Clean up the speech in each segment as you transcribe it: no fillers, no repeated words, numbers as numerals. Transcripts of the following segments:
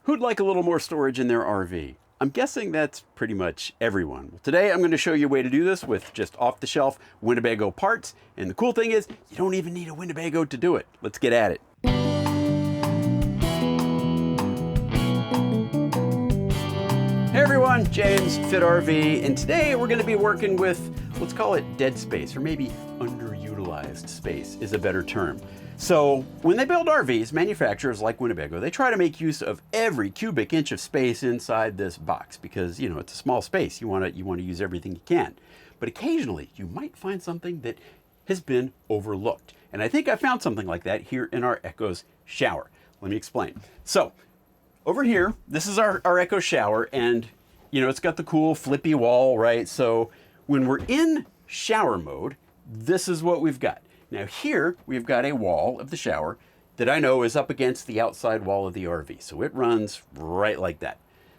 Who'd like a little more storage in their RV? I'm guessing that's pretty much everyone. Well, today I'm going to show you a way to do this with just off-the-shelf Winnebago parts. And the cool thing is, you don't even need a Winnebago to do it. Let's get at it. Hey everyone, James, Fit RV, and today we're going to be working with, let's call it dead space, or maybe underutilized space is a better term. So when they build RVs, manufacturers like Winnebago, they try to make use of every cubic inch of space inside this box because, you know, it's a small space. You want to use everything you can. But occasionally you might find something that has been overlooked. And I think I found something like that here in our Echo's shower. Let me explain. So over here, this is our Echo shower, and you know, it's got the cool flippy wall, right? So when we're in shower mode, this is what we've got. Now here, we've got a wall of the shower that I know is up against the outside wall of the RV. So it runs right like that.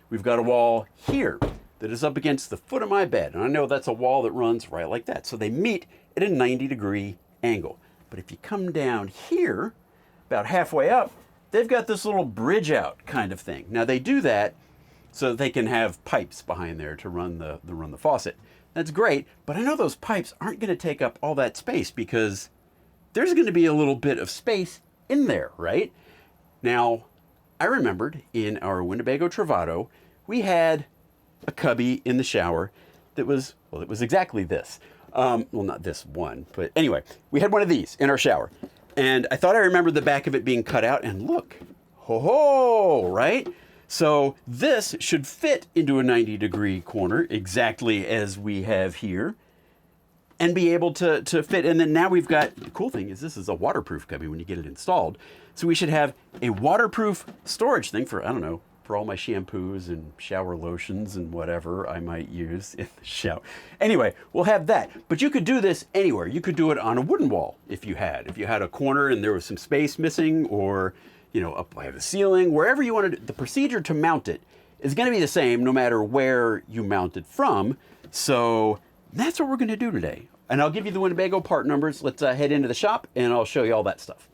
We've got a wall here that is up against the foot of my bed. And I know that's a wall that runs right like that. So they meet at a 90-degree angle. But if you come down here, about halfway up, they've got this little bridge out kind of thing. Now they do that so that they can have pipes behind there to run the faucet. That's great, but I know those pipes aren't going to take up all that space because there's going to be a little bit of space in there, right? Now, I remembered in our Winnebago Travato, we had a cubby in the shower that was, well, it was exactly this. Well, not this one, but anyway, we had one of these in our shower. And I thought I remembered the back of it being cut out, and look, ho-ho, right? So this should fit into a 90-degree corner exactly as we have here and be able to fit. And then now we've got, the cool thing is this is a waterproof cubby when you get it installed. So we should have a waterproof storage thing for, I don't know, for all my shampoos and shower lotions and whatever I might use in the shower. Anyway, we'll have that. But you could do this anywhere. You could do it on a wooden wall if you had a corner and there was some space missing, or, you know, up by the ceiling, wherever you wanted. The procedure to mount it is going to be the same no matter where you mount it from. So that's what we're going to do today. And I'll give you the Winnebago part numbers. Let's head into the shop and I'll show you all that stuff.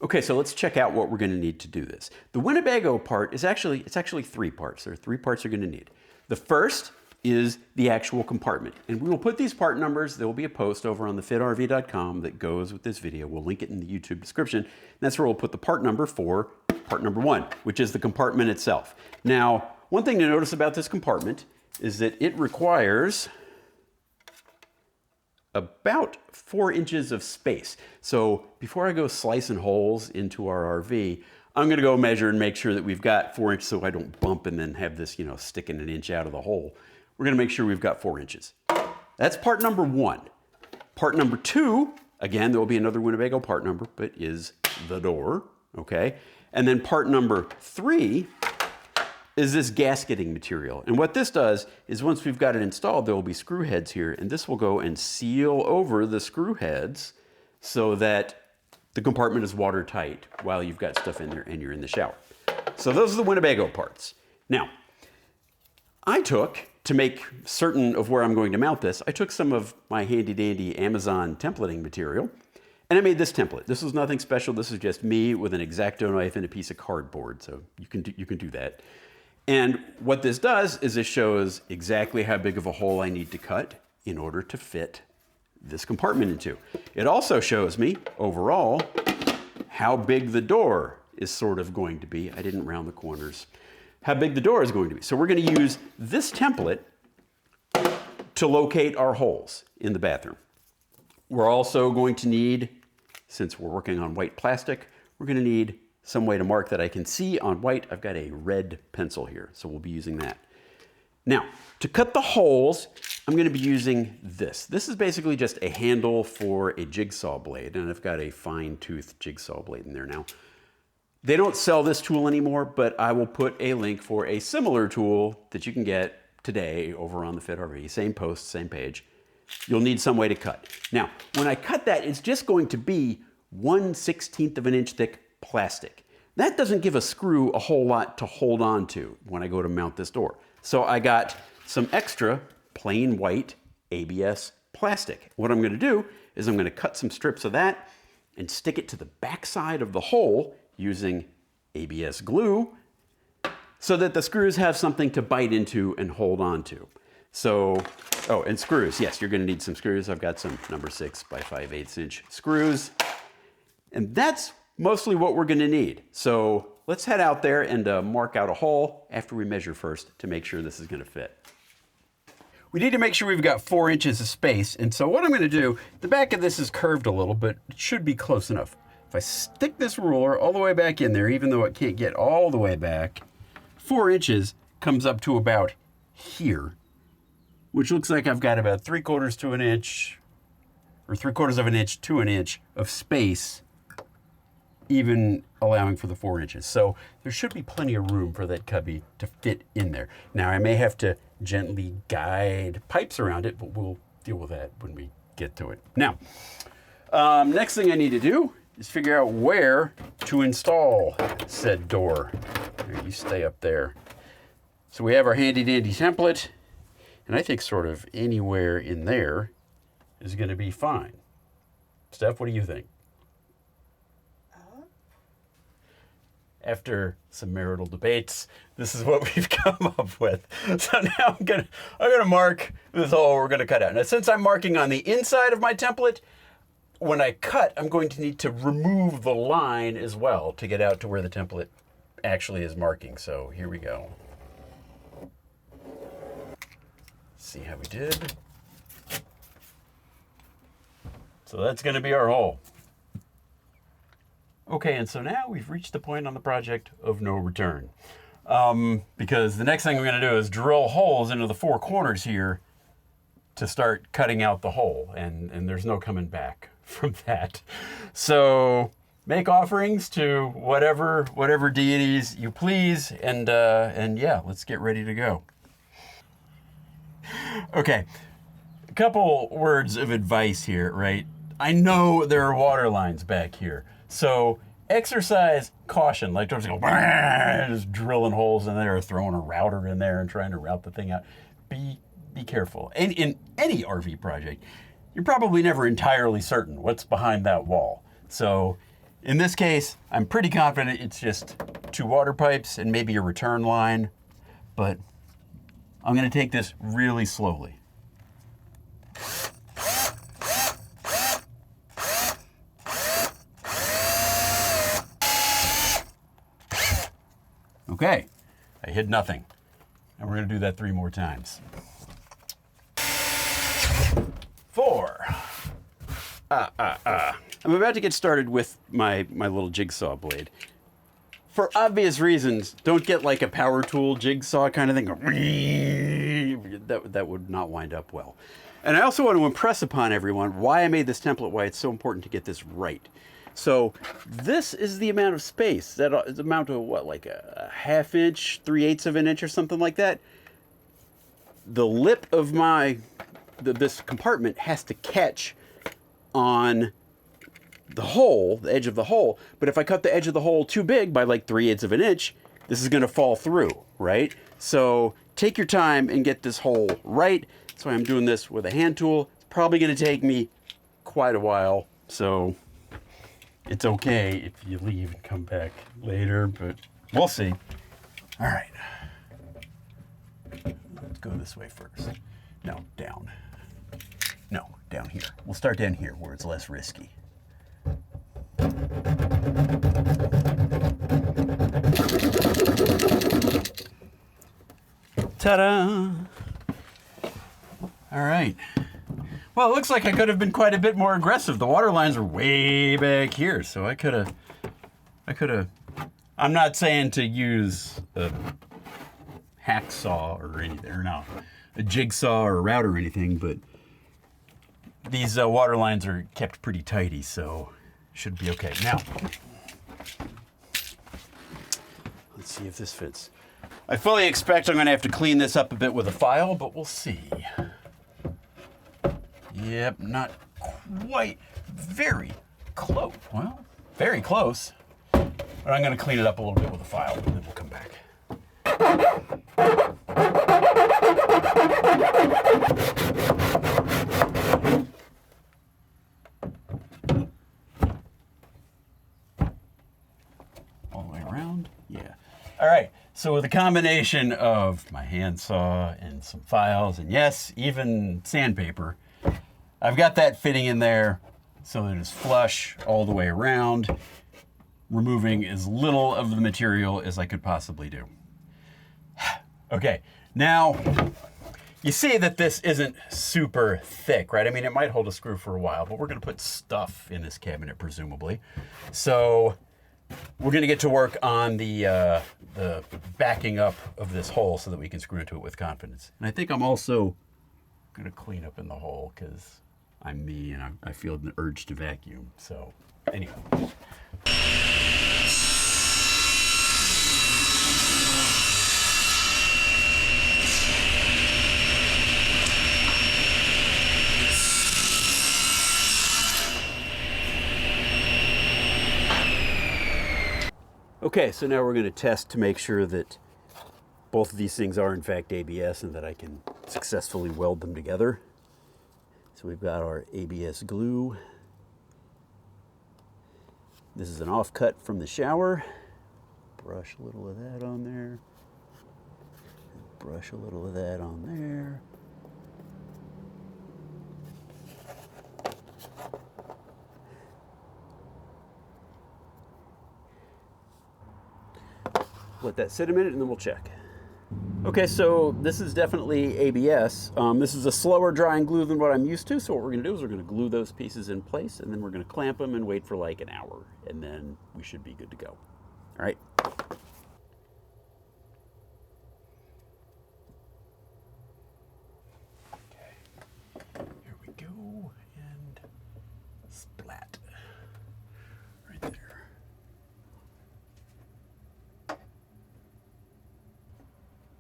Okay, so let's check out what we're going to need to do this. The Winnebago part is actually three parts. There are three parts you're going to need. The first is the actual compartment. And we will put these part numbers, there will be a post over on thefitrv.com that goes with this video. We'll link it in the YouTube description. And that's where we'll put the part number for part number one, which is the compartment itself. Now, one thing to notice about this compartment is that it requires about 4 inches of space. So before I go slicing holes into our RV, I'm gonna go measure and make sure that we've got 4 inches so I don't bump and then have this, you know, sticking an inch out of the hole. We're gonna make sure we've got 4 inches. That's part number one. Part number two, again, there will be another Winnebago part number, but is the door, okay? And then part number three is this gasketing material. And what this does is once we've got it installed, there will be screw heads here, and this will go and seal over the screw heads so that the compartment is watertight while you've got stuff in there and you're in the shower. So those are the Winnebago parts. Now, I took, to make certain of where I'm going to mount this, I took some of my handy dandy Amazon templating material, and I made this template. This is nothing special. This is just me with an X-Acto knife and a piece of cardboard, so you can do that. And what this does is it shows exactly how big of a hole I need to cut in order to fit this compartment into. It also shows me overall how big the door is sort of going to be. I didn't round the corners. How big the door is going to be. So we're going to use this template to locate our holes in the bathroom. We're also going to need, since we're working on white plastic, we're going to need some way to mark that I can see on white. I've got a red pencil here, so we'll be using that. Now, to cut the holes, I'm going to be using this. This is basically just a handle for a jigsaw blade, and I've got a fine-toothed jigsaw blade in there now. They don't sell this tool anymore, but I will put a link for a similar tool that you can get today over on the Fit RV. Same post, same page. You'll need some way to cut. Now, when I cut that, it's just going to be 1/16 of an inch thick plastic. That doesn't give a screw a whole lot to hold on to when I go to mount this door. So I got some extra plain white ABS plastic. What I'm going to do is I'm going to cut some strips of that and stick it to the back side of the hole using ABS glue so that the screws have something to bite into and hold on to. So, oh, and screws. Yes, you're going to need some screws. I've got some number 6 by 5/8 inch screws. And that's mostly what we're going to need. So let's head out there and mark out a hole after we measure first to make sure this is going to fit. We need to make sure we've got 4 inches of space. And so what I'm going to do, the back of this is curved a little, but it should be close enough. If I stick this ruler all the way back in there, even though it can't get all the way back, 4 inches comes up to about here, which looks like I've got about 3/4 to an inch, or 3/4 of an inch to an inch of space, even allowing for the 4 inches. So there should be plenty of room for that cubby to fit in there. Now I may have to gently guide pipes around it, but we'll deal with that when we get to it. Now, next thing I need to do is figure out where to install said door. Here, you stay up there. So we have our handy dandy template, and I think sort of anywhere in there is going to be fine. Steph, what do you think? After some marital debates, this is what we've come up with. So now I'm gonna mark this hole we're gonna cut out. Now, since I'm marking on the inside of my template, when I cut, I'm going to need to remove the line as well to get out to where the template actually is marking. So here we go. See how we did. So that's gonna be our hole. Okay, and so now we've reached the point on the project of no return. Because the next thing we're gonna do is drill holes into the 4 corners here to start cutting out the hole, and there's no coming back from that. So make offerings to whatever deities you please, and yeah, let's get ready to go. Okay, a couple words of advice here, right? I know there are water lines back here. So exercise caution, like don't just go just drilling holes in there or throwing a router in there and trying to route the thing out. Be careful. And in any RV project, you're probably never entirely certain what's behind that wall. So in this case, I'm pretty confident it's just 2 water pipes and maybe a return line, but I'm gonna take this really slowly. Okay, I hit nothing. And we're gonna do that 3 more times. 4. I'm about to get started with my little jigsaw blade. For obvious reasons, don't get like a power tool jigsaw kind of thing. That would not wind up well. And I also want to impress upon everyone why I made this template, why it's so important to get this right. So this is the amount of space that is amount to what, like a 1/2 inch, 3/8 of an inch or something like that. The lip of this compartment has to catch on the hole, the edge of the hole. But if I cut the edge of the hole too big by like 3/8 of an inch, this is gonna fall through, right? So take your time and get this hole right. That's why I'm doing this with a hand tool. It's probably gonna take me quite a while, so it's okay if you leave and come back later, but we'll see. All right, let's go this way first. No, down. No, down here. We'll start down here where it's less risky. Ta-da! All right. Well, it looks like I could have been quite a bit more aggressive. The water lines are way back here, so I could have, I'm not saying to use a hacksaw or anything, or no, a jigsaw or a router or anything, but these water lines are kept pretty tidy, so should be okay. Now, let's see if this fits. I fully expect I'm gonna have to clean this up a bit with a file, but we'll see. Yep, not quite, very close. Well, very close. But I'm gonna clean it up a little bit with a file, and then we'll come back. All the way around. All right, so with a combination of my handsaw and some files, and yes, even sandpaper, I've got that fitting in there so that it's flush all the way around, removing as little of the material as I could possibly do. Okay, now you see that this isn't super thick, right? I mean, it might hold a screw for a while, but we're gonna put stuff in this cabinet, presumably. So we're gonna get to work on the backing up of this hole so that we can screw into it with confidence. And I think I'm also gonna clean up in the hole because I'm me and I feel an urge to vacuum. So anyway. Okay, so now we're going to test to make sure that both of these things are in fact ABS and that I can successfully weld them together. So we've got our ABS glue. This is an offcut from the shower. Brush a little of that on there. Brush a little of that on there. Let that sit a minute and then we'll check. Okay, so this is definitely ABS. This is a slower drying glue than what I'm used to, so what we're gonna do is we're gonna glue those pieces in place and then we're gonna clamp them and wait for like an hour, and then we should be good to go. All right. Okay, here we go, and splat. Right there.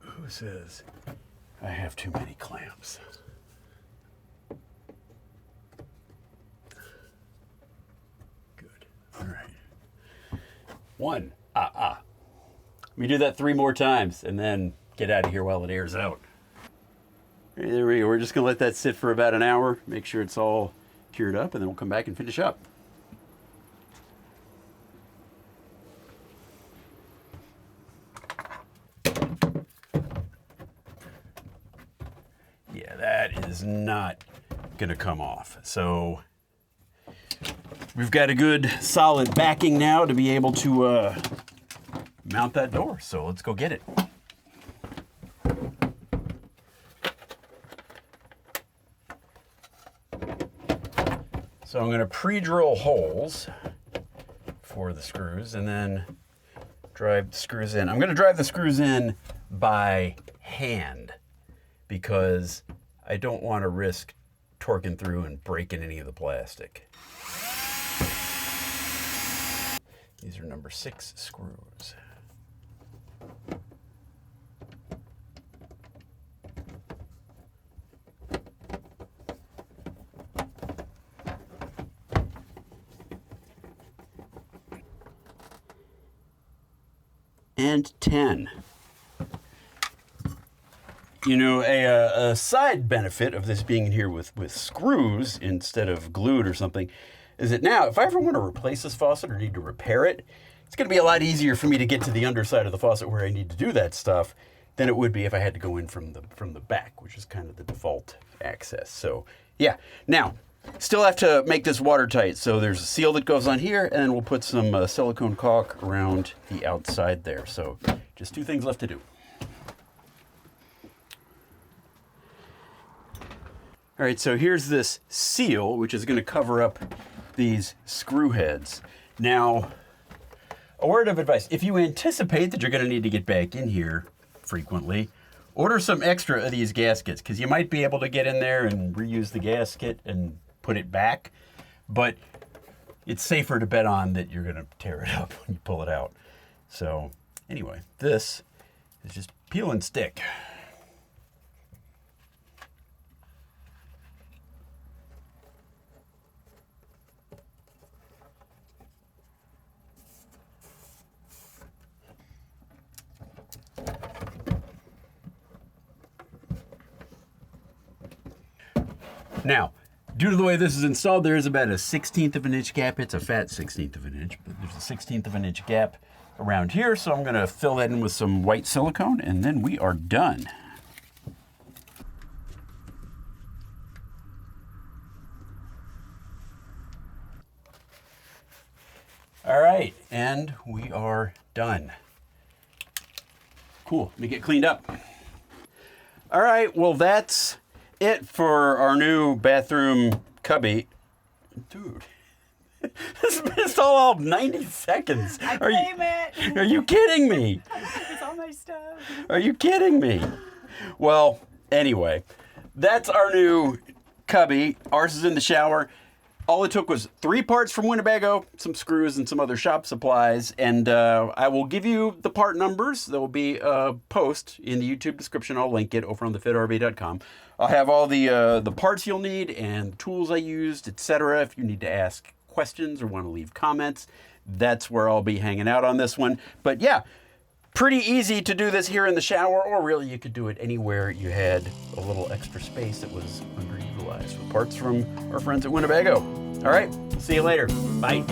Who says I have too many clamps? Good. All right. One. Let me do that 3 more times and then get out of here while it airs out. There we go. We're just going to let that sit for about an hour, make sure it's all cured up, and then we'll come back and finish up. Yeah, that is not gonna come off. So we've got a good solid backing now to be able to mount that door. So let's go get it. So I'm gonna pre-drill holes for the screws and then drive the screws in. I'm gonna drive the screws in by hand, because I don't want to risk torquing through and breaking any of the plastic. These are number 6 screws. And 10. You know, a side benefit of this being in here with screws instead of glued or something is that now if I ever want to replace this faucet or need to repair it, it's going to be a lot easier for me to get to the underside of the faucet where I need to do that stuff than it would be if I had to go in from the back, which is kind of the default access. So yeah, now still have to make this watertight. So there's a seal that goes on here, and then we'll put some silicone caulk around the outside there. So just 2 things left to do. All right, so here's this seal, which is going to cover up these screw heads. Now, a word of advice. If you anticipate that you're going to need to get back in here frequently, order some extra of these gaskets, because you might be able to get in there and reuse the gasket and put it back, but it's safer to bet on that you're going to tear it up when you pull it out. So anyway, this is just peel and stick. Now, due to the way this is installed, there is about a 1/16 of an inch gap. It's a fat 1/16 of an inch, but there's a 1/16 of an inch gap around here. So I'm gonna fill that in with some white silicone and then we are done. All right, and we are done. Cool, let me get cleaned up. All right, well that's it for our new bathroom cubby. Dude, it's all 90 seconds. I claim it. Are you kidding me? It's all my stuff. Are you kidding me? Well, anyway, that's our new cubby. Ours is in the shower. All it took was 3 parts from Winnebago, some screws and some other shop supplies, and I will give you the part numbers. There will be a post in the YouTube description. I'll link it over on thefitrv.com. I'll have all the parts you'll need and the tools I used, etc. If you need to ask questions or want to leave comments, that's where I'll be hanging out on this one. But yeah, pretty easy to do this here in the shower, or really you could do it anywhere you had a little extra space that was underutilized with parts from our friends at Winnebago. All right, see you later. Bye.